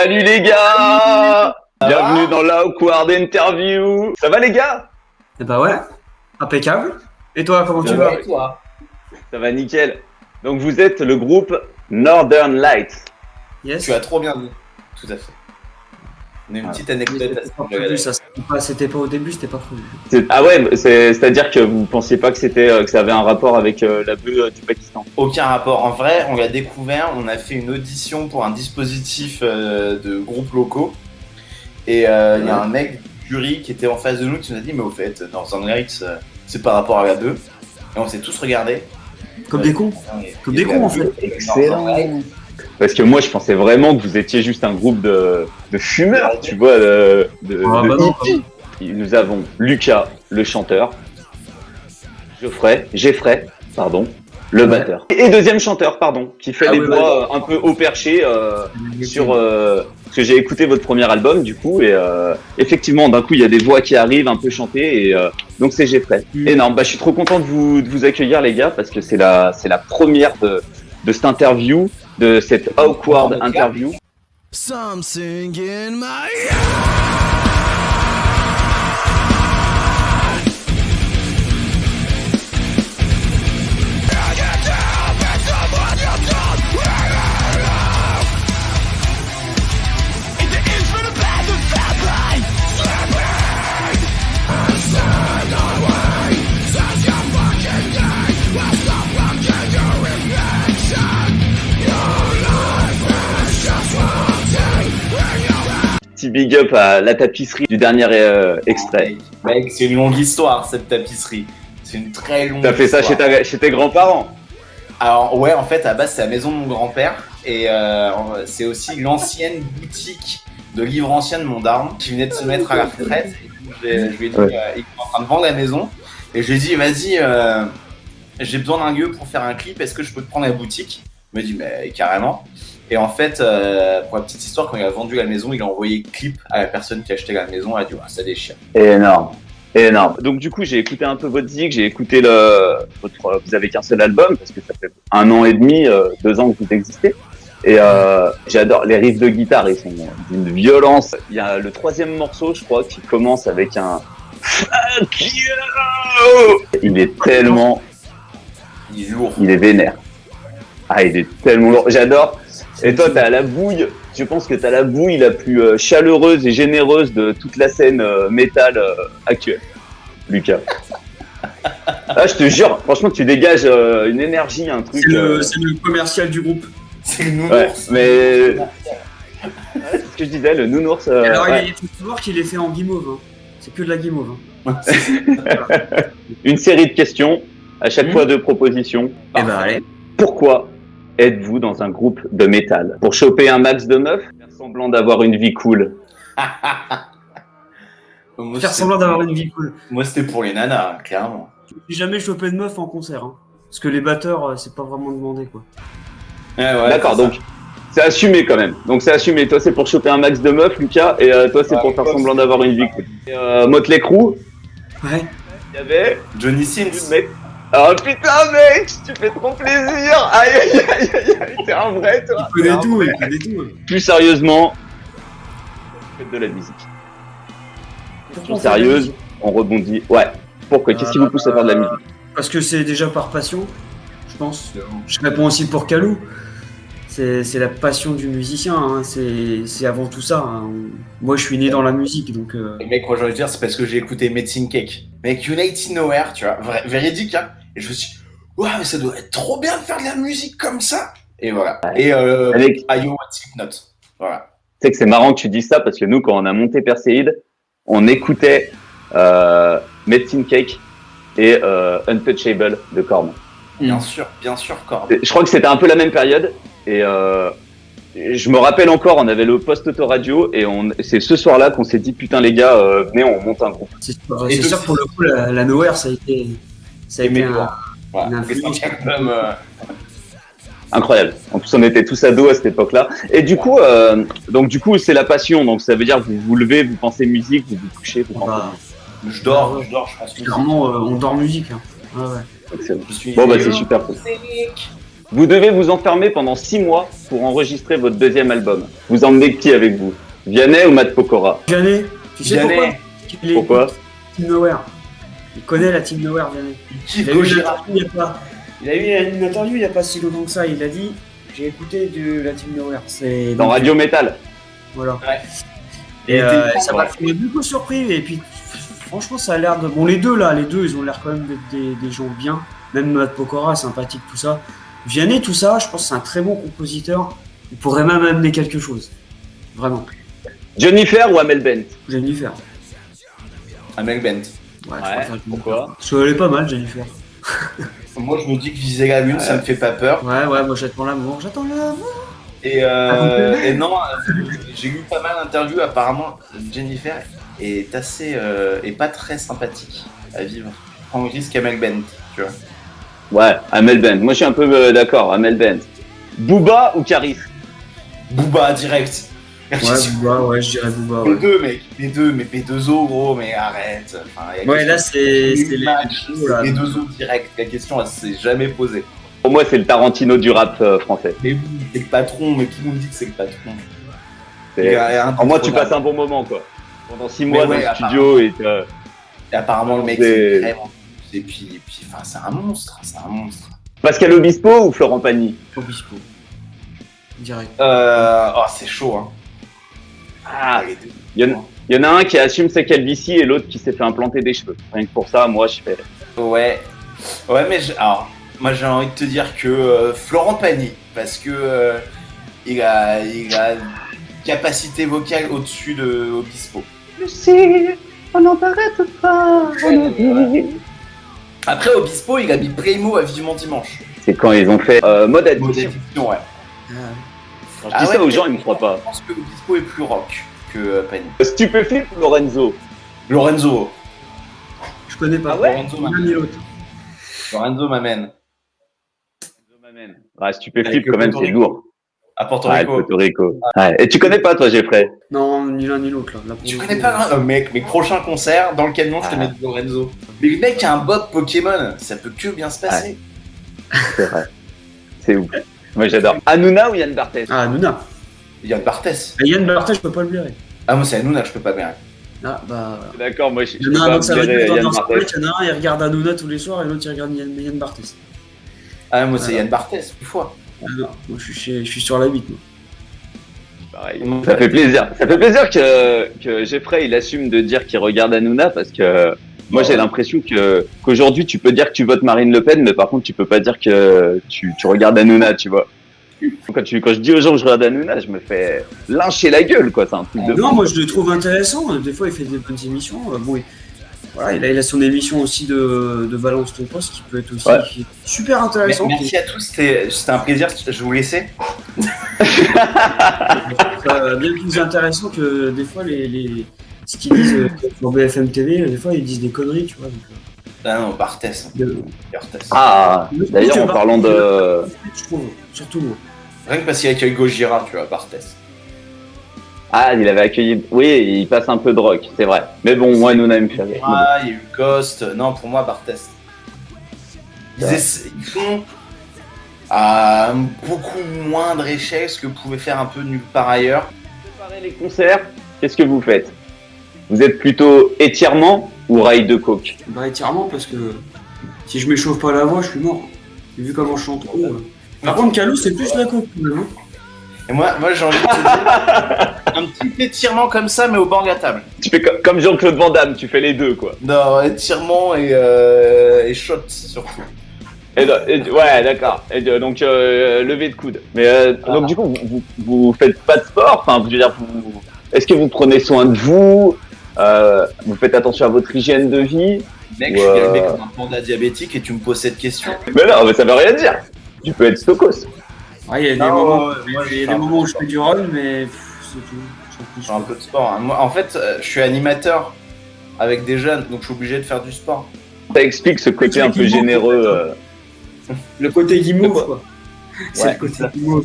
Salut les gars! Bienvenue dans la Awkward Interview. Ça va les gars? Eh bah ouais, impeccable. Et toi, comment tu vas? Toi. Ça va nickel. Donc vous êtes le groupe Northern Lights. Yes. Tu as trop bien dit. Tout à fait. On a une petite anecdote à C'était pas prévu, ça. C'était pas au début, c'était pas prévu. Ah ouais, c'est-à-dire que vous pensiez pas que que ça avait un rapport avec la bulle du Pakistan? Aucun rapport. En vrai, on l'a découvert. On a fait une audition pour un dispositif de groupes locaux. Et il y a un mec du jury qui était en face de nous qui nous a dit mais au fait, Northern Lights, c'est par rapport à la bœuf. Et on s'est tous regardés. Comme des cons. Comme des cons en fait. Excellent. Parce que moi je pensais vraiment que vous étiez juste un groupe de fumeurs, tu vois, de hippies. Nous avons Lucas, le chanteur, Geoffrey, pardon, le batteur. Et deuxième chanteur, pardon, qui fait les voix un peu haut perché sur... parce que j'ai écouté votre premier album du coup, et effectivement d'un coup il y a des voix qui arrivent un peu chantées, et donc c'est Geoffrey. Énorme, je suis trop content de vous accueillir les gars, parce que c'est la première de cette interview, de cette awkward interview. Something in my Petit big up à la tapisserie du dernier extrait. Mec, c'est une longue histoire cette tapisserie. C'est une très longue histoire. T'as fait ça chez tes grands-parents? Alors ouais, en fait à la base c'est la maison de mon grand-père et c'est aussi l'ancienne boutique de livres anciens de mon daron qui venait de se mettre à la retraite. Je lui ai dit il est en train de vendre la maison et je lui ai dit vas-y, j'ai besoin d'un lieu pour faire un clip, est-ce que je peux te prendre la boutique? Il m'a dit mais carrément. Et en fait, pour la petite histoire, quand il a vendu la maison, il a envoyé le clip à la personne qui a acheté la maison. Elle a dit ça déchire. Énorme. Donc du coup, j'ai écouté un peu votre zik, j'ai écouté vous avez qu'un seul album parce que ça fait 1 an et demi, 2 ans que vous existez. Et j'adore les riffs de guitare, ils sont d'une violence. Il y a le 3e morceau, je crois, qui commence avec un Fuck you. Il est tellement, il est lourd. Il est vénère. Ah, il est tellement lourd. J'adore. Et toi, t'as la bouille. Je pense que t'as la bouille la plus chaleureuse et généreuse de toute la scène métal actuelle, Lucas. Ah, je te jure, franchement, tu dégages une énergie, un truc. C'est le commercial du groupe. C'est le nounours. Ouais, mais c'est ce que je disais, le nounours. Alors, il faut savoir qu'il est fait en guimauve. Hein. C'est que de la guimauve. Hein. Une série de questions, à chaque fois 2 propositions. Et bah, allez. Pourquoi êtes-vous dans un groupe de métal? Pour choper un max de meufs? Faire semblant d'avoir une vie cool? Faire semblant d'avoir une vie cool. Moi, c'était pour les nanas, clairement. J'ai jamais chopé de meuf en concert. Hein. Parce que les batteurs, c'est pas vraiment demandé, quoi. Ouais, d'accord, donc c'est assumé quand même. Donc c'est assumé. Toi, c'est pour choper un max de meufs, Lucas, et toi, c'est pour faire semblant d'avoir une vie cool. Et Motley Crue? Ouais. Il y avait Johnny Sins. Oh putain mec, tu fais trop plaisir. Aïe, t'es un vrai toi. Il connaît tout. Plus sérieusement, faites de la musique. Question sérieuse, on rebondit. Ouais. Pourquoi? Qu'est-ce qui vous pousse à faire de la musique? Parce que c'est déjà par passion, je pense. Je réponds aussi pour Kalou. C'est la passion du musicien, hein. C'est avant tout ça. Hein. Moi, je suis né dans la musique, donc... Et mec, moi, j'ai envie de dire, c'est parce que j'ai écouté Medicine Cake. Mec, United Nowhere, tu vois, véridique, hein. Et je me suis dit, ouais, mais ça doit être trop bien de faire de la musique comme ça. Et voilà. Et avec Iowa Slipknot. Voilà. Tu sais que c'est marrant que tu dises ça, parce que nous, quand on a monté Perseid, on écoutait Medicine Cake et Untouchable de Korn. Bien sûr, Korn. Je crois que c'était un peu la même période. Et je me rappelle encore, on avait le poste autoradio et c'est ce soir-là qu'on s'est dit putain les gars, venez on monte un groupe. C'est sûr pour le coup la Nowhere ça a été une influence. Incroyable. En plus on était tous ados à cette époque-là. Et du coup, c'est la passion. Donc ça veut dire que vous vous levez, vous pensez musique, vous vous couchez, vous pensez musique. Je dors, je pense. Clairement, on dort musique. Hein. Ouais. Excellent. Bon bah c'est super. Vous devez vous enfermer pendant 6 mois pour enregistrer votre deuxième album. Vous emmenez qui avec vous? Vianney ou Matt Pokora? Vianney, tu sais Vianney. Pourquoi? Team Nowhere. Il connaît la Team Nowhere, Vianney. Il a eu une interview il n'y a pas si longtemps que ça. Il a dit j'ai écouté de la Team Nowhere. C'est Dans Radio Metal. Voilà. Ouais. Et Et ça m'a fait beaucoup surpris. Et puis franchement, ça a l'air de. Bon, les deux, ils ont l'air quand même d'être des gens bien. Même Matt Pokora, sympathique, tout ça. Vianney, tout ça, je pense que c'est un très bon compositeur. Il pourrait même amener quelque chose. Vraiment. Jennifer ou Amel Bent? Jennifer. Amel Bent. Ouais, Ouais, je préfère Jennifer. pourquoi? Parce qu'elle est pas mal, Jennifer. Moi, je me dis que viser la lune, ça me fait pas peur. Ouais, moi j'attends l'amour. Et non, j'ai lu pas mal d'interviews. Apparemment, Jennifer est assez est pas très sympathique à vivre. Prends le risque Amel Bent, tu vois. Ouais, Amel Bent. Moi, je suis un peu d'accord, Amel Bent. Booba ou Karis? Booba direct. Ouais, Booba, ouais, je dirais Booba. Les Ouais, deux, mec. Les deux, mais P2O, gros, mais arrête. Enfin, y a ouais question- là c'est les matchs, duos, là. P2O direct. La question, elle s'est jamais posée. Pour moi, c'est le Tarantino du rap français. Mais oui, c'est le patron, mais qui nous dit que c'est le patron? C'est- En moi, tu passes passes un bon moment, quoi. Pendant 6 mois ouais, dans le studio et Et apparemment, le mec, C'est- c'est crème. Et puis, enfin, c'est un monstre. Pascal Obispo ou Florent Pagny? Obispo. Direct. Oh, c'est chaud, hein. Ah, Les deux. il y en a un qui assume ses calvities et l'autre qui s'est fait implanter des cheveux. Rien que pour ça, moi, je fais. Ouais, mais alors, moi j'ai envie de te dire que Florent Pagny, parce que il a une capacité vocale au-dessus de Obispo. On n'en t'arrête pas. Après Obispo, il a mis Primo à Vivement Dimanche. C'est quand ils ont fait mode Mode addiction. addiction, ouais. Quand je dis ça aux gens, ils me croient pas. Je pense que Obispo est plus rock que Pagny. Stupéflip ou Lorenzo? Lorenzo. Je connais pas. Ah ouais Lorenzo L'un m'amène. ni l'autre. Lorenzo m'amène. Ouais, Stupéflip, Avec le quand même, Porto c'est Rico. lourd. À Porto Ouais, le Rico. Porto Rico. Ouais. Et tu connais pas, toi, Jeffrey? Non, ni l'un ni l'autre là. Là, pour Tu le connais coup, pas mec, mes prochains concerts, dans le camion, je te Ah. mets Lorenzo. Mais le mec a un bob Pokémon, ça peut que bien se passer. C'est vrai. C'est ouf. Moi, j'adore. Hanouna ou Yann Barthès? Ah, Hanouna. Yann Barthès. Yann Barthès, je peux pas le blairer. Ah, moi c'est Hanouna, je peux pas bien. Ah, bah. D'accord, moi, je Il y peux en a un, pas donc ça veut me dire blairer que Yann dans ce Barthès. il y en a un, il regarde Hanouna tous les soirs et l'autre, il regarde Yann Barthès. Ah, moi c'est Voilà. Yann Barthès, une fois. Ah, non, moi je suis sur la 8, moi. Pareil. Ça fait plaisir. Ça fait plaisir que Jeffrey, il assume de dire qu'il regarde Hanouna parce que moi, j'ai l'impression qu'aujourd'hui, tu peux dire que tu votes Marine Le Pen, mais par contre, tu peux pas dire que tu regardes Hanouna, tu vois. Quand je dis aux gens que je regarde Hanouna, je me fais lyncher la gueule, quoi. C'est un truc de Non, fou. moi je le trouve intéressant. Des fois, il fait des bonnes émissions. Bon, voilà, il a son émission aussi de Balance ton poste qui peut être aussi Ouais. qui est super intéressant. Merci à tous, c'était un plaisir, je vous laissais. Bien plus intéressant que des fois ce qu'ils disent sur BFM TV. Des fois, ils disent des conneries, tu vois. Donc, Ah non, Barthès. de- Barthès. Ah, d'ailleurs, en parlant de... je trouve, surtout moi. Rien que parce qu'il accueille Gojira, tu vois, Barthès. Ah, il avait accueilli... Oui, il passe un peu de rock, c'est vrai. Mais bon, moi, Hanouna me fait rire. Ah, il y a eu Ghost. Non, pour moi, Barthès. Ils font à beaucoup moindre échelle ce que pouvait faire un peu nulle part ailleurs. Préparer les concerts, qu'est-ce que vous faites? Vous êtes plutôt étirement ou rail de coke? Bah, étirement, parce que si je m'échauffe pas la voix, je suis mort. Et vu comment je chante trop. Par contre, Calou, c'est plus la coke, quand même, hein. Et moi j'ai envie de te dire un petit étirement comme ça, mais au bord de la table. Tu fais comme Jean-Claude Van Damme, tu fais les deux, quoi. Non, étirement et shot surtout. Ouais, d'accord. Donc, lever de coude. Mais donc, du coup, vous faites pas de sport? Enfin, je veux dire, est-ce que vous prenez soin de vous? Vous faites attention à votre hygiène de vie? Mec, je suis galbé comme un panda diabétique et tu me poses cette question. Mais non, mais ça veut rien dire. Tu peux être stokos. Ouais, il y a des Non, moments, ouais, moi, il y a je des fais moments où je un peu fais du run, mais c'est tout. Je fais un peu de sport. Hein. Moi, en fait, je suis animateur avec des jeunes, donc je suis obligé de faire du sport. Ça explique ce côté un peu généreux. Le côté guimauve, quoi. C'est Ouais, le côté ça. guimauve.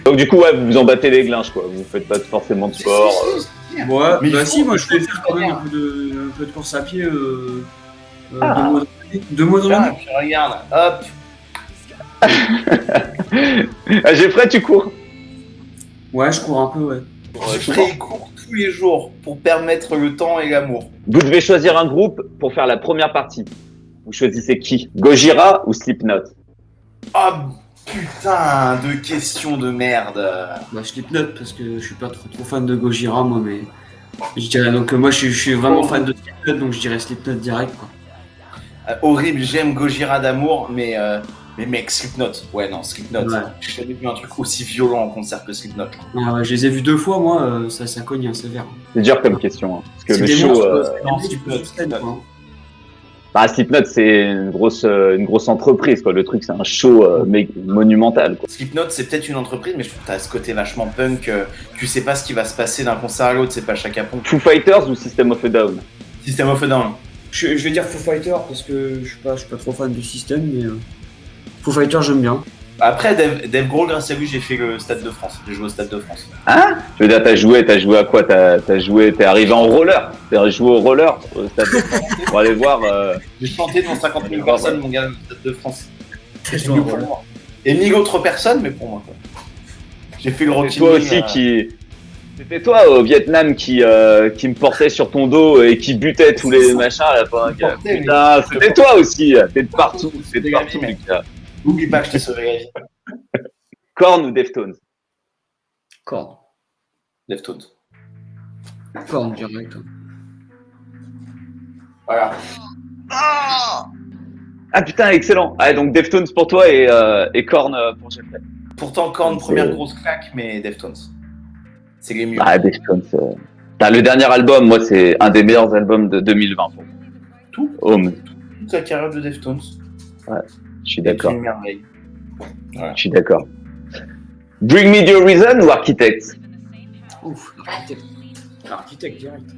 Donc, du coup, ouais, vous vous en battez les glinges, quoi. Vous faites pas forcément de sport. Ouais, Mais bah il faut- si, moi je vais faire quand même un peu de course à pied Ah. 2 mois dans Ah, l'année. puis regarde, hop, Geoffrey, tu cours? Ouais, je cours un peu, ouais. Je ferai cours tous les jours pour permettre le temps et l'amour. Vous devez choisir un groupe pour faire la première partie. Vous choisissez qui? Gojira ou Slipknot? Oh putain de question de merde. Bah, Slipknot parce que je suis pas trop fan de Gojira, moi, mais je dirais donc moi je suis vraiment fan de Slipknot, donc je dirais Slipknot direct, quoi. Horrible, j'aime Gojira d'amour, mais mec, Slipknot. Ouais, non, Slipknot. Ouais. J'ai jamais vu un truc aussi violent en concert que Slipknot. Ah ouais, je les ai vus 2 fois, moi, ça cogne, hein, sévère. C'est dur comme question. Hein, parce que C'est le des show. monstres, non, c'est des Slipknot, scènes, quoi. Bah, Slipknot, c'est une grosse entreprise, quoi. Le truc, c'est un show monumental, quoi. Slipknot, c'est peut-être une entreprise, mais je trouve que t'as ce côté vachement punk. Tu sais pas ce qui va se passer d'un concert à l'autre, c'est pas chaque apon. Foo Fighters ou System of a Down? System of a Down. Je vais dire Foo Fighters parce que je suis pas trop fan du système, mais Foo Fighters j'aime bien. Après, Dave Grohl, grâce à lui, j'ai fait le Stade de France. J'ai joué au Stade de France. Hein? Je veux dire, t'as joué à quoi? T'es arrivé en roller? T'as joué au roller au Stade de France pour aller voir. J'ai chanté devant 50 000 personnes, mon gars, au Stade de France. J'ai joué en roller. Et 1000 autres personnes, mais pour moi, quoi. J'ai fait le C'est rocking. toi aussi qui. C'était toi au Vietnam qui me portait sur ton dos et qui butait tous les machins à la fin. Portait, Putain, c'était toi aussi. T'es de partout. T'es de partout, mec. mec. N'oublie pas que je t'ai sauvé la vie. Korn ou Deftones? Korn. Deftones. Korn direct. Voilà. Ah putain, excellent. Ah, donc Deftones pour toi et Korn pour Geoffrey. Pourtant, Korn, C'est- première grosse claque, mais Deftones. C'est les mieux. Ah, Deftones. Putain, le dernier album, moi, c'est un des meilleurs albums de 2020 pour moi. Tout Home. Toute la carrière de Deftones. Je suis d'accord. C'est une merveille. Voilà. Je suis d'accord. Bring Me the Horizon ou Architects? Ouf, l'architecte. L'architecte direct.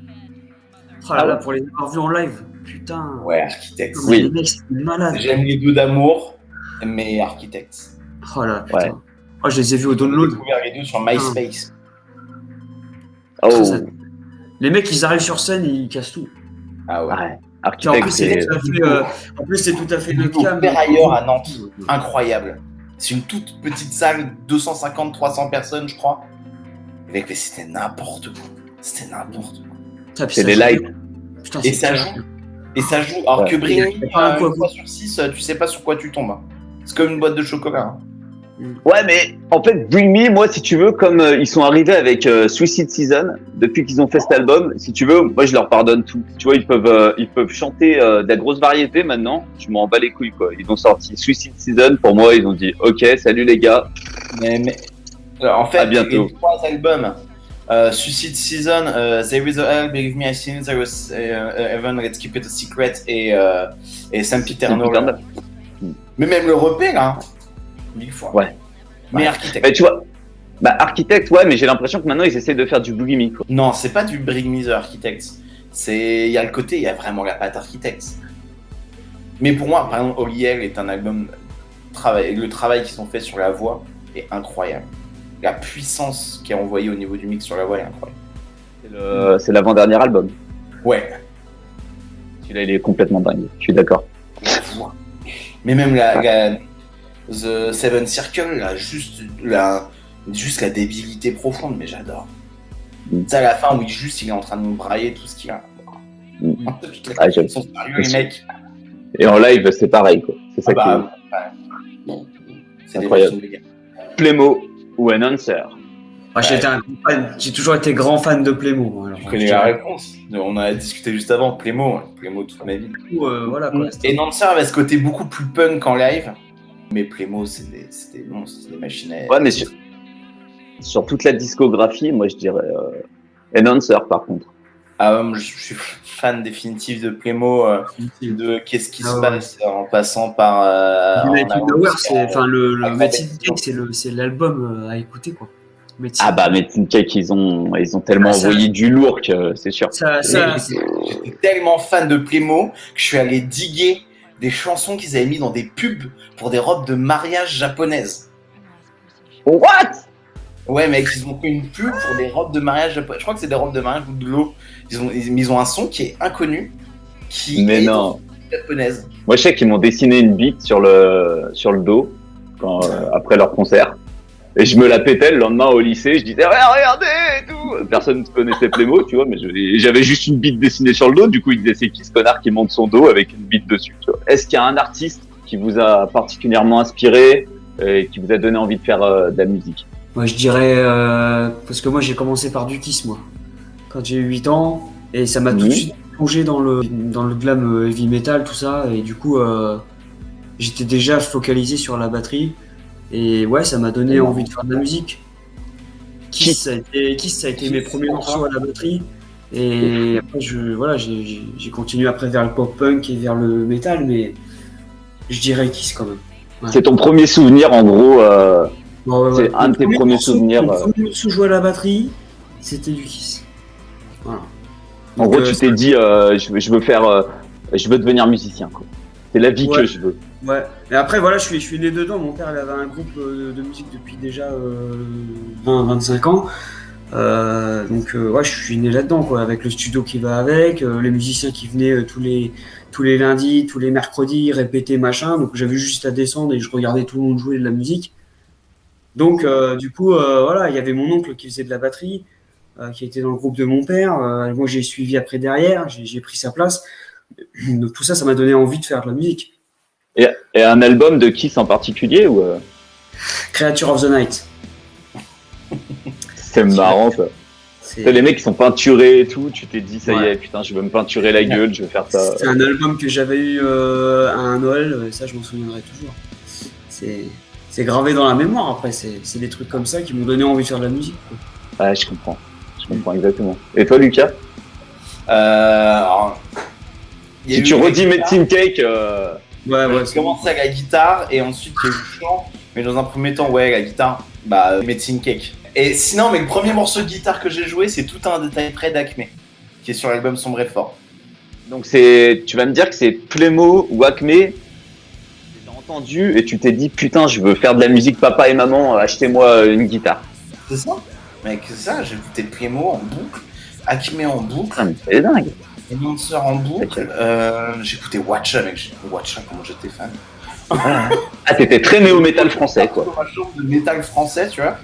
Oh là là, pour les avoir vus en live. Putain. Ouais, Architects. Non, mais Oui. les mecs, c'est malade. J'aime les deux d'amour, mais Architects. Oh là, putain. Ouais. Oh, je les ai vus au J'ai download. découvert les deux sur MySpace. Oh, Ça- Les mecs, ils arrivent sur scène, ils cassent tout. Ah ouais. ouais. Puis en Architects, plus, c'est c'est. tout à fait, en plus, c'est tout à fait notre cam. Ailleurs à Nantes. Incroyable. C'est une toute petite salle, 250-300 personnes, je crois. Mec, mais c'était n'importe quoi. C'était n'importe quoi. Putain, puis C'est ça des joue lights. bien. Putain, Et c'est ça clair. joue. Et ça joue. Alors Ouais. que Bring Il y a pas un Me, quoi. une fois sur 6, tu sais pas sur quoi tu tombes. Hein. C'est comme une boîte de chocolat. Hein. Ouais, mais en fait, Bring Me, moi, si tu veux, comme ils sont arrivés avec Suicide Season, depuis qu'ils ont fait cet album, si tu veux, moi, je leur pardonne tout. Tu vois, ils peuvent chanter de la grosse variété maintenant. Je m'en bats les couilles, quoi. Ils ont sorti Suicide Season. Pour moi, ils ont dit, OK, salut les gars. Mais en fait, À bientôt. les 3 albums, Suicide Season, There Is a Hell, Believe Me I Seen, There Was Heaven, Let's Keep It a Secret et Sempiternal. Sempiternal. Mais même le repère, là, 1000 fois. Ouais. Mais Ouais. Architect. Mais tu vois, bah, Architect, ouais, mais j'ai l'impression que maintenant, ils essaient de faire du Boogie Me, quoi. Non, c'est pas du Bring Me the Architects. Il y a le côté, il y a vraiment la patte Architects. Mais pour moi, par exemple, Holy Hell est un album. Le travail qu'ils ont fait sur la voix est incroyable. La puissance qui est envoyée au niveau du mix sur la voix est incroyable. C'est l'avant-dernier album. Ouais. Celui-là, il est complètement dingue. Je suis d'accord. Mais même The Seven Circle, là, juste la débilité profonde, mais j'adore. Mm. C'est à la fin où il est en train de nous brailler tout ce qu'il a. Mm. Ah, j'aime. Ils sont sérieux, les mecs. Et en live, c'est pareil, quoi. C'est ça Ah bah, qui c'est des incroyable. machines de guerre. est. Playmo ou Announcer? Ah, j'ai toujours été grand fan de Playmo. Moi, alors, Tu connais la réponse. On en a discuté juste avant. Playmo toute ma vie. Du coup, voilà, quoi. Et Nancer avait ce côté beaucoup plus punk en live. Mais Playmo, c'est des machines à... Ouais, mais sur toute la discographie, moi, je dirais Announcer, par contre. Ah, je suis fan définitif de Playmo, de qu'est-ce qui Ah se ouais. passe en passant par... United en Power, allant c'est, enfin, le avec Metin Cake, Cake, c'est l'album à écouter, quoi. Metin. Ah bah, mais Team Cake, ils ont tellement Ah, ça- envoyé du lourd que c'est sûr. Ça, J'étais tellement fan de Playmo que je suis allé diguer des chansons qu'ils avaient mis dans des pubs pour des robes de mariage japonaises. What? Ouais, mec, ils ont fait une pub pour des robes de mariage japonaises. Je crois que c'est des robes de mariage ou de l'eau. Ils ont un son qui est inconnu, qui Mais est non. japonaise. Moi, je sais qu'ils m'ont dessiné une bite sur le dos. après leur concert. Et je me la pétais le lendemain au lycée, je disais ouais, regardez et tout. Personne ne connaissait Plémo, tu vois, mais j'avais juste une bite dessinée sur le dos, du coup il disait c'est qui ce connard qui monte son dos avec une bite dessus, tu vois. Est-ce qu'il y a un artiste qui vous a particulièrement inspiré et qui vous a donné envie de faire de la musique? Moi je dirais, parce que moi j'ai commencé par du Kiss moi, quand j'ai eu 8 ans, et ça m'a tout de suite plongé dans le glam heavy metal, tout ça, et du coup j'étais déjà focalisé sur la batterie. Et ouais, ça m'a donné envie de faire de la musique. Kiss, ça a été mes premiers morceaux à la batterie. Et après, j'ai continué après vers le pop-punk et vers le metal, mais je dirais Kiss quand même. Ouais. C'est ton premier souvenir, en gros. Ouais. C'est un de tes premiers souvenirs. Le premier morceau joué à la batterie, c'était du Kiss. Voilà. En gros, tu t'es dit, je veux devenir musicien, quoi. C'est la vie que je veux. Ouais, et après voilà, je suis né dedans. Mon père il avait un groupe de musique depuis déjà 20-25 ans. Ouais, je suis né là-dedans, quoi, avec le studio qui va avec, les musiciens qui venaient tous les lundis, tous les mercredis, répéter machin. Donc j'avais juste à descendre et je regardais tout le monde jouer de la musique. Donc du coup, voilà, il y avait mon oncle qui faisait de la batterie, qui était dans le groupe de mon père. Moi j'ai suivi après derrière, j'ai pris sa place. Donc tout ça, ça m'a donné envie de faire de la musique. Et un album de Kiss en particulier ou Creature of the Night. C'est marrant ça. C'est les mecs qui sont peinturés et tout, tu t'es dit ça y est, putain, je veux me peinturer la gueule, je veux faire ça. C'est un album que j'avais eu à un Noël, et ça je m'en souviendrai toujours. C'est gravé dans la mémoire après, c'est des trucs comme ça qui m'ont donné envie de faire de la musique, quoi. Ouais, je comprends exactement. Et toi Lucas? Si tu redis Medicine Cake. J'ai commencé avec la guitare et ensuite il y a eu le chant, mais dans un premier temps, ouais, la guitare, Medicine Cake. Et sinon, mais le premier morceau de guitare que j'ai joué, c'est Tout un détail près d'Acme, qui est sur l'album Sombre et Fort. Donc tu vas me dire que c'est Plémo ou Acme, tu t'as entendu et tu t'es dit putain, je veux faire de la musique, papa et maman, achetez-moi une guitare. C'est ça, mec, c'est ça, j'ai écouté Plémo en boucle, Acme en boucle. Ah, mais c'est dingue. Et Monster en boucle, j'écoutais Watcha, mec, Watcha, comment j'étais fan. Ah, t'étais très néo-métal français, quoi. De métal français, tu vois.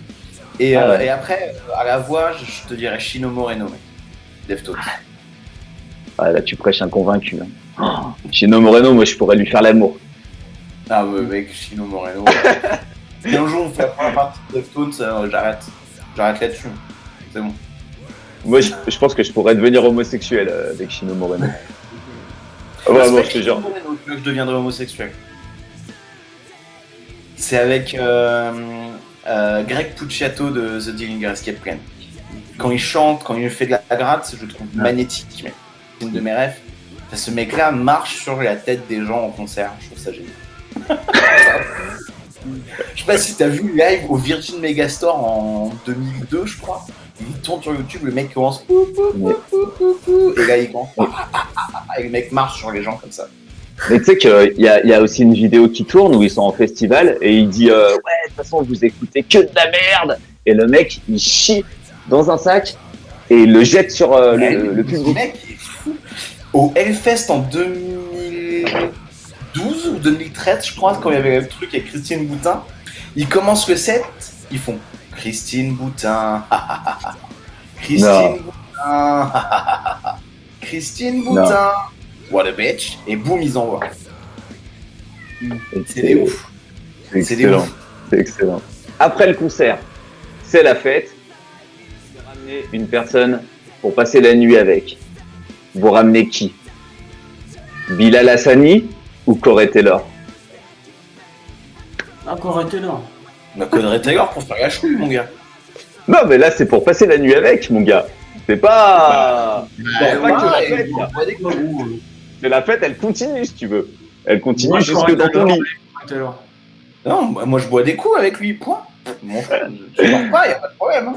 Et après, à la voix, je te dirais Chino Moreno, mec. Deftones. Ah, là, tu prêches un convaincu. Hein. Chino Moreno, moi, je pourrais lui faire l'amour. Ah ouais, mec, Chino Moreno. Si un jour on fait la première partie de Deftones, j'arrête. J'arrête là-dessus. C'est bon. Moi, je pense que je pourrais devenir homosexuel avec Chino Moreno. Ouais, moi, je te jure. Je deviendrai homosexuel. C'est avec Greg Puciato de The Dillinger Escape Plan. Quand il chante, quand il fait de la gratte, je le trouve magnétique. C'est une de mes rêves. Ce mec-là marche sur la tête des gens en concert. Je trouve ça génial. Je sais pas si t'as vu live au Virgin Megastore en 2002, je crois. Il tourne sur YouTube, le mec commence et là il commence et le mec marche sur les gens comme ça. Mais tu sais qu'il y a aussi une vidéo qui tourne où ils sont en festival et il dit ouais, de toute façon vous écoutez que de la merde, et le mec il chie dans un sac et il le jette sur le public. Le mec il est fou. Au Hellfest en 2012 ou 2013 je crois, quand il y avait le truc avec Christine Boutin, ils commencent le set, ils font Christine Boutin, Christine Boutin, Christine Boutin, what a bitch, et boum, ils envoient. C'est des ouf. C'est excellent. C'est excellent. Après le concert, c'est la fête. Vous ramenez une personne pour passer la nuit avec. Vous ramenez qui? Bilal Hassani ou Corey Taylor? Corey Taylor. Corey Taylor pour faire la chouille, mon gars. Non, mais là, c'est pour passer la nuit avec, mon gars. C'est pas. C'est la fête, elle continue, si tu veux. Elle continue jusque dans ton lit. Non, moi je bois des coups avec lui, point. Mon frère, je dors pas, y a pas de problème.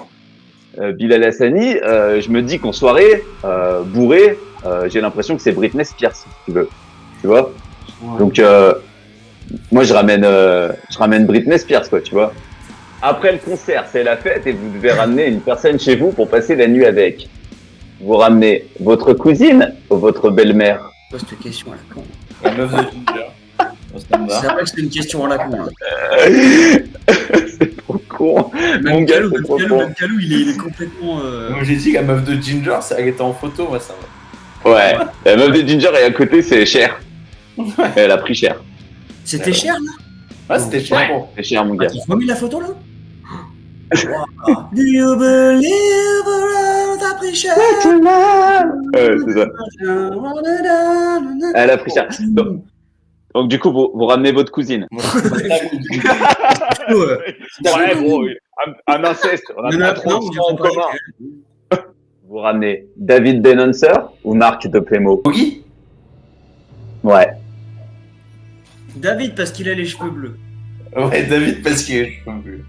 Bilal Hassani, je me dis qu'en soirée, bourré, j'ai l'impression que c'est Britney Spears, si tu veux. Tu vois? Ouais. Donc, moi, je ramène Britney Spears, quoi, tu vois. Après le concert, c'est la fête et vous devez ramener une personne chez vous pour passer la nuit avec. Vous ramenez votre cousine ou votre belle-mère? Pose cette question à la con. La meuf de Ginger. C'est vrai que c'est une question à la con. Là. C'est trop con. Mon Même gars, Calou, c'est trop même con. Calou, il est complètement. Moi, j'ai dit que la meuf de Ginger, elle était en photo, moi, ça va. Ouais. La meuf de Ginger est à côté, c'est cher. Elle a pris cher. C'était cher là. Ouais, c'était cher. Bon. C'est cher, mon gars. Tu m'as mis la photo là. Wow. Do you believe t'as pris cher? Ouais, c'est ça. Elle a pris cher. Donc du coup, vous ramenez votre cousine. Moi, je trouve ça cool. Ouais, bon, un inceste. On a pas trop de en commun. Vous ramenez David Denoncer ou Marc de Plémo? Boogie Ouais. David parce qu'il a les cheveux bleus. Ouais, David, parce que je peux plus.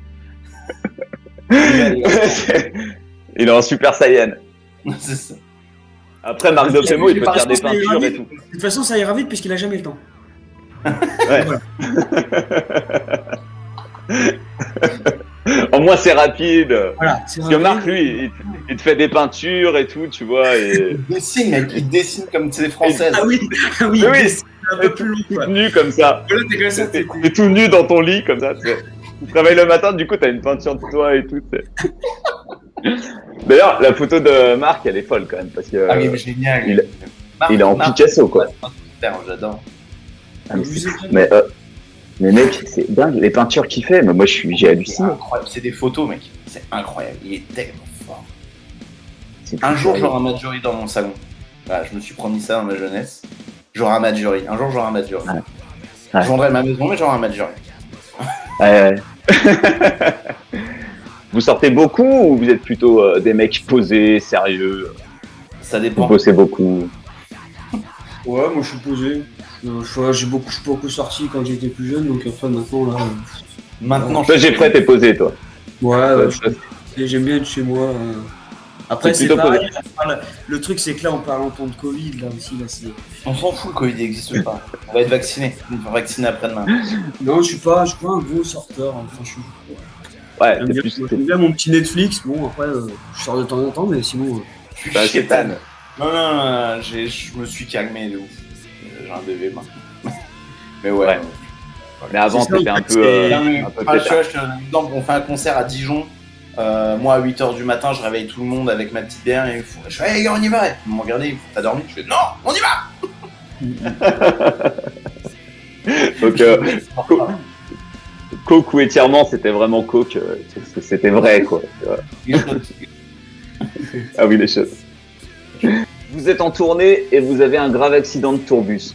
Il est en Super Saiyan. C'est ça. Après, Marc de Plémo, il peut faire des peintures et tout. De toute façon, ça ira vite puisqu'il a jamais le temps. Ouais. Au moins, c'est rapide. Voilà. C'est Parce que Marc, lui, il te fait des peintures et tout, tu vois. Et... Il dessine, mec, il dessine comme c'est française. Ah oui, ah oui, Oui. c'est un peu plus long. tout Quoi. nu comme ça. Là, t'es comme ça, T'es tout nu dans ton lit comme ça. Tu te réveilles le matin, du coup, t'as une peinture de toi et tout. D'ailleurs, la photo de Marc, elle est folle quand même. Parce que Ah, mais génial. il est en Picasso, quoi. J'adore. Ah, mais mec, c'est dingue les peintures qu'il fait. Mais moi, j'ai C'est halluciné. incroyable. C'est des photos, mec. C'est incroyable. Il est tellement fort. C'est Un fou, jour, sérieux. j'aurai un Madjuri dans mon salon. Voilà, je me suis promis ça dans ma jeunesse. J'aurai un Madjuri. Un jour, j'aurai un Madjuri. Ouais. Ouais. Je vendrai ma maison, mais j'aurai un Madjuri. Ouais. Vous sortez beaucoup ou vous êtes plutôt des mecs posés, sérieux? Ça Vous dépend. bossez beaucoup? Ouais, moi je suis posé. J'ai beaucoup sorti quand j'étais plus jeune, donc après maintenant là. Maintenant, Toi, j'ai prêt, t'es posé, toi. Ouais, Toi, j'aime bien être chez moi. Après, C'est c'est plutôt pareil. Le truc, c'est que là, on parle en temps de Covid, là aussi. Là, on s'en fout, le Covid n'existe pas. On va être vacciné. On va vacciner après-demain. non, je suis pas un gros sorteur. Enfin, Ouais, j'aime t'es bien, plus. j'aime bien mon petit Netflix. Bon, après, je sors de temps en temps, mais sinon. Je suis Bah, chétane. Non, je me suis calmé de ouf. J'ai un bébé maintenant. Mais ouais. Ouais. Mais avant, C'est ça, t'étais en un fait, peu. Enfin, tu vois, pétard. je te donne un exemple, on fait un concert à Dijon. Moi, à 8h du matin, je réveille tout le monde avec ma petite bière et je fais, hey, les gars, on y va. Ils m'ont regardé, t'as dormi? Je fais, non, on y va. Donc, coke ou étirement, c'était vraiment coke. C'était vrai, quoi. Ah oui, les choses. Vous êtes en tournée et vous avez un grave accident de tourbus.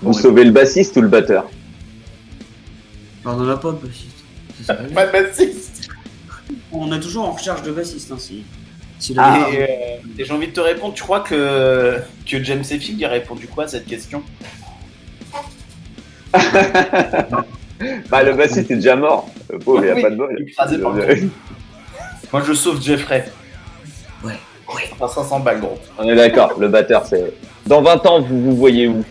Vous sauvez le bassiste ou le batteur? Alors, on n'en a pas de bassiste. C'est ça. Pas de bassiste. On est toujours en recherche de bassiste, hein, si. Et j'ai envie de te répondre, tu crois que James Hetfield a répondu quoi à cette question? Bah, le bassiste est déjà mort. Le pauvre, il a pas de bol. Écrasé par le trou. Moi, je sauve Jeffrey. Ouais. Enfin, 500 balles, gros. On est d'accord, le batteur, c'est. Dans 20 ans, vous vous voyez où?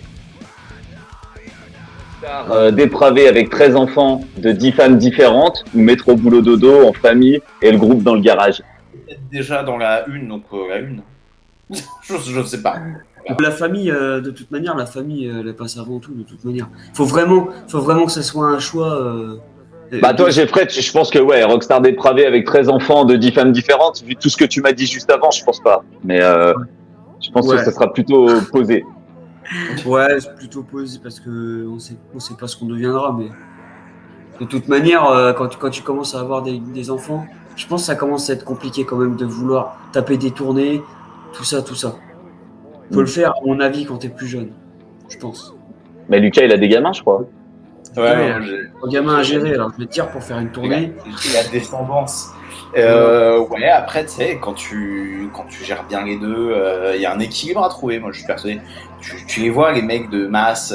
Dépravé avec 13 enfants de 10 femmes différentes, ou mettre au boulot dodo en famille et le groupe dans le garage? Peut-être déjà dans la une, donc la une. je sais pas. La famille, de toute manière, la famille, elle passe avant tout, de toute manière. Faut vraiment que ça soit un choix. Bah toi, Jeffrey, je pense que ouais, rockstar dépravé avec 13 enfants de 10 femmes différentes, vu tout ce que tu m'as dit juste avant, je pense pas. Mais je pense que ça sera plutôt posé. Ouais, c'est plutôt posé parce que on sait pas ce qu'on deviendra, mais de toute manière, quand tu commences à avoir des enfants, je pense que ça commence à être compliqué quand même de vouloir taper des tournées, tout ça. Faut le faire, à mon avis, quand t'es plus jeune, je pense. Mais Lucas, il a des gamins, je crois. Ouais, Un gamin à gérer, alors je vais te dire pour faire une tournée. la descendance. Ouais, après, tu sais, quand tu gères bien les deux, il y a un équilibre à trouver. Moi, je suis persuadé. Tu les vois, les mecs de Mass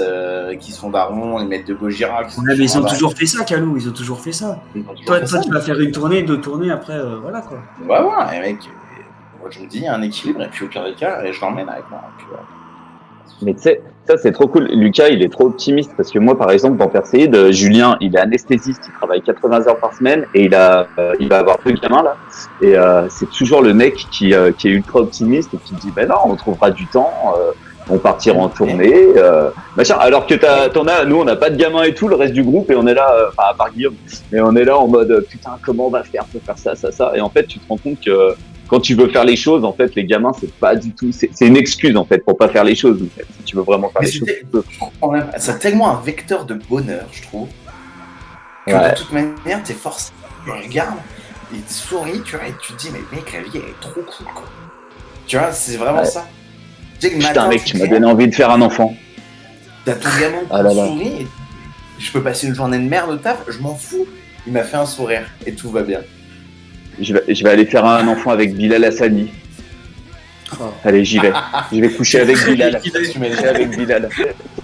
qui sont darons, les mecs de Gojira qui sont. Ouais, mais ils ont toujours fait ça, Calou, ils ont toujours fait ça. Toi, tu vas faire une tournée, 2 tournées, après, voilà quoi. Ouais, les mecs, moi, je me dis, il y a un équilibre, et puis au pire des cas, je l'emmène avec moi. Puis, Mais tu sais, ça c'est trop cool. Lucas, il est trop optimiste parce que moi, par exemple, dans Perséide, Julien, il est anesthésiste, il travaille 80 heures par semaine et il va avoir 2 gamins là. Et c'est toujours le mec qui est ultra optimiste et qui dit, ben non, on trouvera du temps. vont partir en tournée, machin. Alors que nous on n'a pas de gamins et tout, le reste du groupe, et on est là, enfin à part Guillaume, mais on est là en mode putain comment on va faire pour faire ça, ça, ça. Et en fait tu te rends compte que quand tu veux faire les choses, en fait les gamins c'est pas du tout, c'est une excuse en fait pour pas faire les choses. En fait. Si tu veux vraiment faire les choses, tu peux. C'est tellement un vecteur de bonheur, je trouve, que de toute manière t'es forcé. Tu regardes, il te sourit, tu vois, et tu te dis mais mec la vie elle est trop cool quoi. Tu vois, c'est vraiment ça. Putain mec, tu m'as donné envie de faire un enfant. T'as ton gamin qui sourit, et je peux passer une journée de merde au taf, je m'en fous. Il m'a fait un sourire et tout va bien. Je vais aller faire un enfant avec Bilal Hassani. Oh. Allez, j'y vais. Je vais coucher avec Bilal.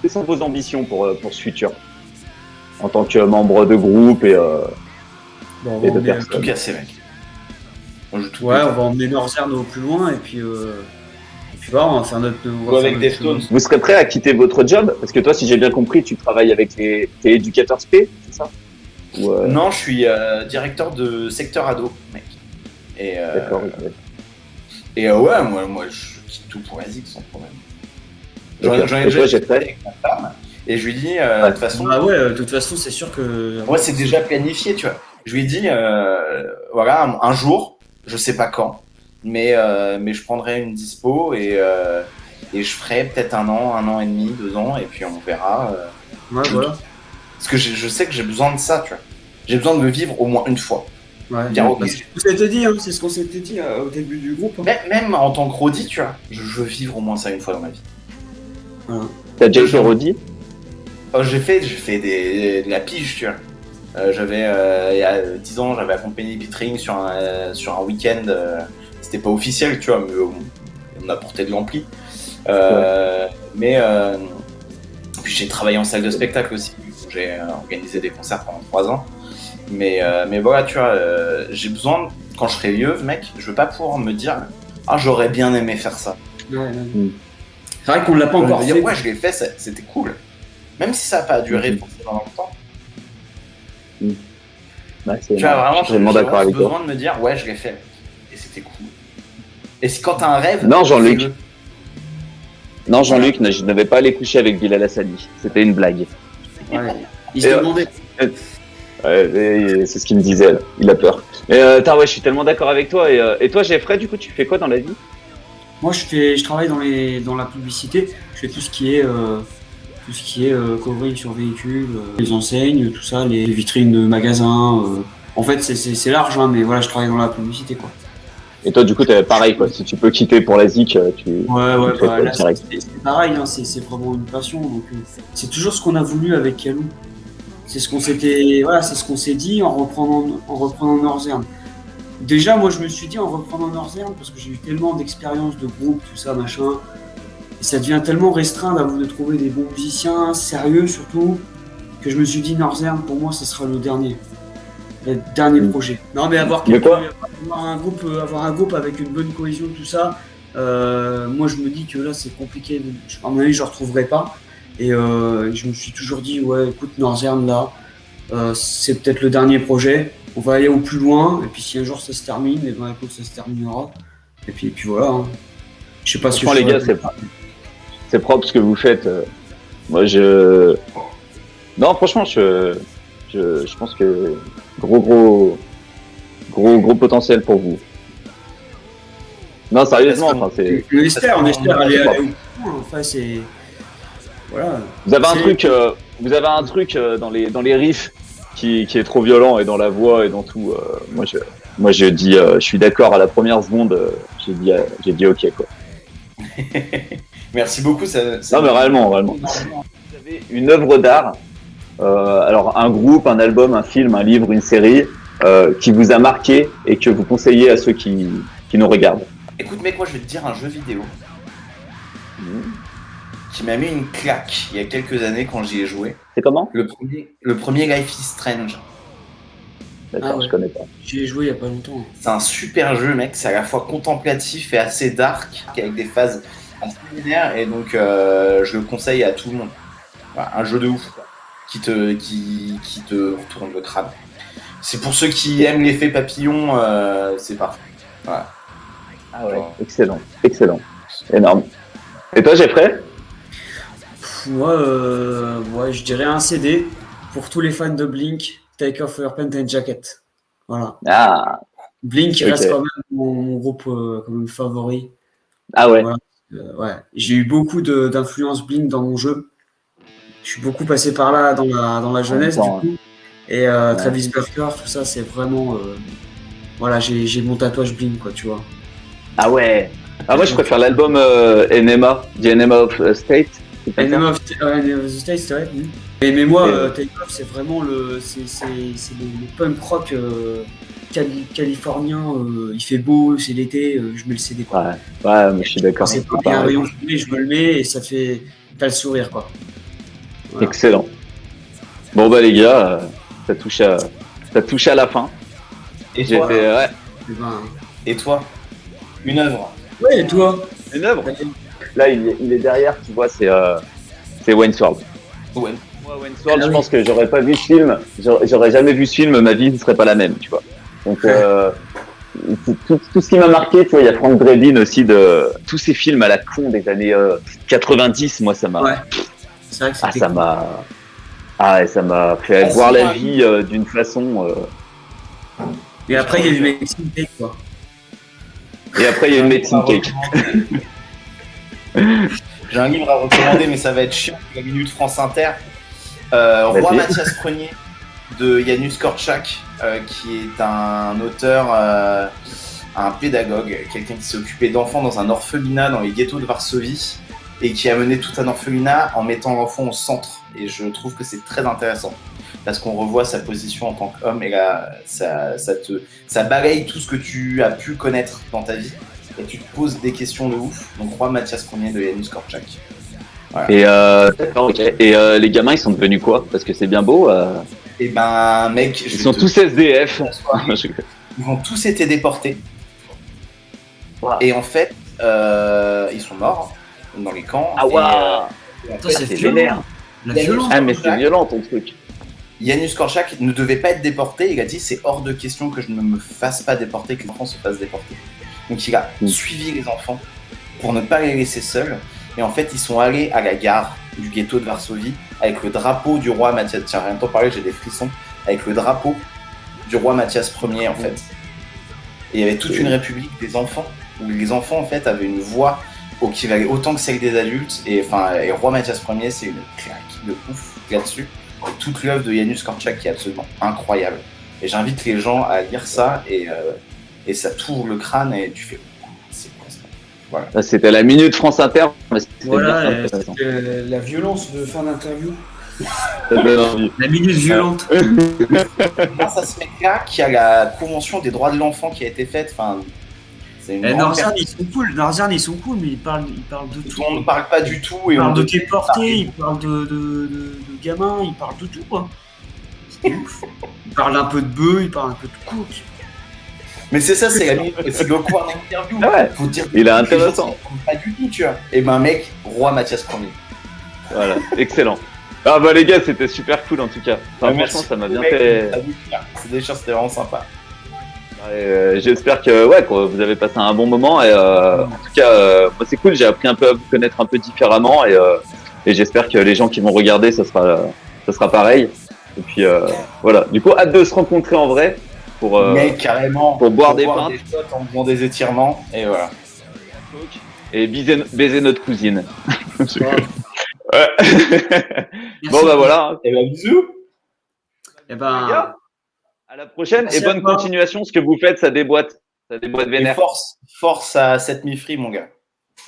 Quelles sont vos ambitions pour ce futur en tant que membre de groupe et de personnes? Tout casser mec. On va emmener Northern au plus loin et puis voilà, on va faire notre. Avec Deftones. Vous serez prêt à quitter votre job? Parce que toi, si j'ai bien compris, tu travailles avec t'es éducateur spé, c'est ça? Non, je suis directeur de secteur ado, mec. Et, D'accord. Et moi, je quitte tout pour Asics sans problème. J'en ai déjà fait avec ma femme. Et je lui dis, de toute façon. Ah ouais, de toute façon, c'est sûr que. Moi, c'est déjà planifié, tu vois. Je lui ai dit, voilà, un jour, je sais pas quand, mais je prendrai une dispo et je ferai peut-être 1 an et demi, 2 ans, et puis on verra. Voilà. Parce que je sais que j'ai besoin de ça, tu vois. J'ai besoin de le vivre au moins une fois. Ouais, c'est ce qu'on s'était dit au début du groupe. Hein. Même en tant que Roddy, tu vois, je veux vivre au moins ça une fois dans ma vie. Voilà. T'as déjà fait Roddy? J'ai fait de la pige, tu vois. J'avais il y a 10 ans, j'avais accompagné Bitring sur un week-end. C'était pas officiel, tu vois, mais on apportait de l'ampli. Mais puis j'ai travaillé en salle de spectacle aussi. J'ai organisé des concerts pendant 3 ans. Mais voilà, tu vois, j'ai besoin, quand je serai vieux, mec, je veux pas pouvoir me dire ah j'aurais bien aimé faire ça. Ouais. C'est vrai qu'on l'a pas encore fait. Ouais, je l'ai fait, c'était cool. Même si ça n'a pas duré forcément longtemps. Tu vois, vraiment, j'ai d'accord avec toi. J'ai besoin de me dire ouais, je l'ai fait. Et c'était cool. Et quand t'as un rêve. Non, Jean-Luc, je n'avais pas allé coucher avec Bilal Hassani. C'était une blague. Ouais. Il se demandait. Ouais, c'est ce qu'il me disait, là. Il a peur. Ouais, je suis tellement d'accord avec toi. Et toi, Geoffrey, du coup, tu fais quoi dans la vie? Moi, je travaille dans la publicité. Je fais tout ce qui est covering sur véhicules, les enseignes, tout ça, les vitrines de magasins. En fait, c'est large, hein, mais voilà, je travaille dans la publicité, quoi. Et toi, du coup, t'es pareil, quoi. Si tu peux quitter pour la ZIC, tu. Ouais, là, c'est pareil, hein, c'est vraiment une passion. Donc, c'est toujours ce qu'on a voulu avec Kalou. C'est ce qu'on s'est dit en reprenant Northern. Déjà, moi, je me suis dit en reprenant Northern parce que j'ai eu tellement d'expériences de groupe, tout ça, machin. Et ça devient tellement restreint de trouver des bons musiciens, sérieux surtout, que je me suis dit Northern, pour moi, ce sera le dernier projet. Non, mais avoir un groupe avec une bonne cohésion, tout ça, moi, je me dis que là, c'est compliqué. À mon avis, je ne retrouverai pas. Et je me suis toujours dit, ouais, écoute, Northern, là, c'est peut-être le dernier projet. On va aller au plus loin. Et puis, si un jour ça se termine, et ben, écoute, ça se terminera. Et puis voilà. Hein. Je sais pas ce que les gars, c'est propre ce que vous faites. Moi, non, franchement, je pense que gros potentiel pour vous. Non, sérieusement, enfin, c'est. On espère aller au bout. Enfin, c'est. Voilà. Vous avez un truc dans les riffs qui est trop violent et dans la voix et dans tout. Moi, je dis, je suis d'accord à la première seconde. J'ai dit ok, quoi. Merci beaucoup. Non, mais réellement. Vous avez une œuvre d'art, alors un groupe, un album, un film, un livre, une série, qui vous a marqué et que vous conseillez à ceux qui nous regardent. Écoute, mec, moi, je vais te dire un jeu vidéo qui m'a mis une claque il y a quelques années quand j'y ai joué. C'est comment? Le premier Life is Strange. D'accord, je connais pas. J'y ai joué il y a pas longtemps. C'est un super jeu, mec. C'est à la fois contemplatif et assez dark, avec des phases assez linéaires. Et donc, je le conseille à tout le monde. Voilà, un jeu de ouf, quoi, qui te retourne le crâne. C'est pour ceux qui aiment l'effet papillon, c'est parfait. Voilà. Ah ouais, excellent. Énorme. Et toi, Geoffrey? Moi, ouais, je dirais un CD pour tous les fans de Blink, Take Off Your Pants and Jacket. Voilà. Ah, Blink il ok. reste quand même mon groupe quand même favori. Ah ouais. Voilà. Ouais. J'ai eu beaucoup d'influence Blink dans mon jeu. Je suis beaucoup passé par là dans la jeunesse En du même temps, coup. Et Travis Barker, tout ça, c'est vraiment. Voilà, j'ai mon tatouage Blink, quoi, tu vois. Ah ouais. Ah moi je préfère l'album NMA, The NMA of State. C'est pas ça Enema of the State, c'est vrai. Mais moi, Et, Take Off, c'est vraiment c'est le punk rock californien. Il fait beau, c'est l'été, je mets le CD, quoi. Ouais, ouais, moi je suis d'accord. C'est pas il y a un rayon fumé, je me le mets et ça fait. T'as le sourire, quoi. Voilà. Excellent. Bon bah les gars, ça touche à la fin. Et J'ai toi, fait ouais, Et ben, et toi, une œuvre. ouais, et toi? une œuvre. Là il est derrière, tu vois, c'est Wayne's World. Ouais. Moi Wayne's World, Ah je oui. pense que j'aurais pas vu ce film, j'aurais jamais vu ce film, ma vie ne serait pas la même, tu vois. Donc tout ce qui m'a marqué, tu vois, il y a Frank Drebin aussi de tous ces films à la con des années 90, moi ça m'a Ouais. C'est vrai que c'était cool. ça m'a fait voir la vie d'une façon Et après, il y a du Mexican Cake, quoi. et après il y a une medicine cake. J'ai un livre à recommander, mais ça va être chiant. La Minute France Inter. Roi Vas-y. Mathias Ier de Janusz Korczak, qui est un auteur, un pédagogue, quelqu'un qui s'est occupé d'enfants dans un orphelinat dans les ghettos de Varsovie et qui a mené tout un orphelinat en mettant l'enfant au centre. Et je trouve que c'est très intéressant parce qu'on revoit sa position en tant qu'homme et là, ça balaye tout ce que tu as pu connaître dans ta vie et tu te poses des questions de ouf. Donc, Roi Mathias Ier de Janusz Korczak. Voilà. Et d'accord, ok. Et les gamins ils sont devenus quoi? Parce que c'est bien beau. Et ben, mec, Ils sont tous SDF. Ils ont tous été déportés. Wow. Et en fait, ils sont morts dans les camps. Ah waouh. Et en Ça, fait, c'est C'est violent. vénère. La violence. Ah mais c'est violent ton truc. Janusz Korczak ne devait pas être déporté. Il a dit c'est hors de question que je ne me fasse pas déporter, que les enfants se fassent déporter. Donc il a suivi les enfants pour ne pas les laisser seuls. Et en fait, ils sont allés à la gare du ghetto de Varsovie avec le drapeau du roi Mathias. Tiens, rien de t'en parler, j'ai des frissons. Avec le drapeau du roi Mathias Ier en fait. Et il y avait toute une république des enfants où les enfants en fait avaient une voix qui valait autant que celle des adultes. Et enfin, et roi Mathias Ier, c'est une claque de ouf là-dessus. Et toute l'œuvre de Janusz Korczak qui est absolument incroyable. Et j'invite les gens à lire ça et ça t'ouvre le crâne et tu fais c'est quoi ça. Voilà. Ça, c'était la Minute France Inter. Mais c'était Voilà, bien intéressant. c'était la violence de fin d'interview. Ça donne envie. La minute violente. Grâce à ce mec-là, qui a la Convention des droits de l'enfant qui a été faite, enfin, c'est une grande Northern, ils sont cool. Northern, ils sont cool, mais ils parlent de tout. On ne parle pas du tout et Ils on parlent de ne déportés, ils parlent de gamins, ils parlent de tout, quoi. C'est ouf. Ils parlent un peu de bœufs, ils parlent un peu de cook. Mais c'est ça, c'est le corner interview. Ah ouais. Faut dire Il est intéressant. Pas du tout, tu vois. Et ben, mec, roi Mathias Ier. Voilà, excellent. Ah bah les gars, c'était super cool en tout cas. Enfin, Merci franchement, ça m'a bien beaucoup, mec. fait. C'est des choses, c'était vraiment sympa. J'espère que vous avez passé un bon moment et en tout cas, moi c'est cool. J'ai appris un peu à vous connaître un peu différemment et j'espère que les gens qui vont regarder, ça sera pareil. Et puis voilà. Du coup, hâte de se rencontrer en vrai pour Mec, carrément. pour boire des pintes. des shots en faisant des étirements et voilà. et baiser notre cousine. Merci. Ouais. Bon bah voilà. Et ben, bisous. Et Les ben, gars, à la prochaine Merci et à bonne toi. continuation. Ce que vous faites, ça déboîte Et vénère. force à 7000 free, mon gars.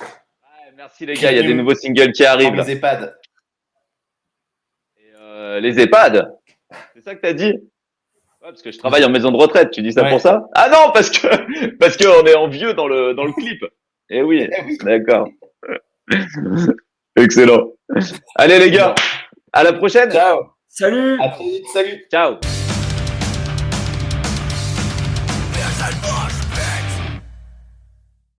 Ouais, merci les gars, il y a des nouveaux singles qui Dans arrivent. Là. les EHPAD. Et, les EHPAD, c'est ça que t'as dit? Ouais, parce que je travaille en maison de retraite. Tu dis ça Ouais. pour ça? Ah non, parce que on est en vieux dans le clip. Eh oui, d'accord. Excellent. Allez les gars, à la prochaine. Ciao. salut! À très vite, salut. Ciao.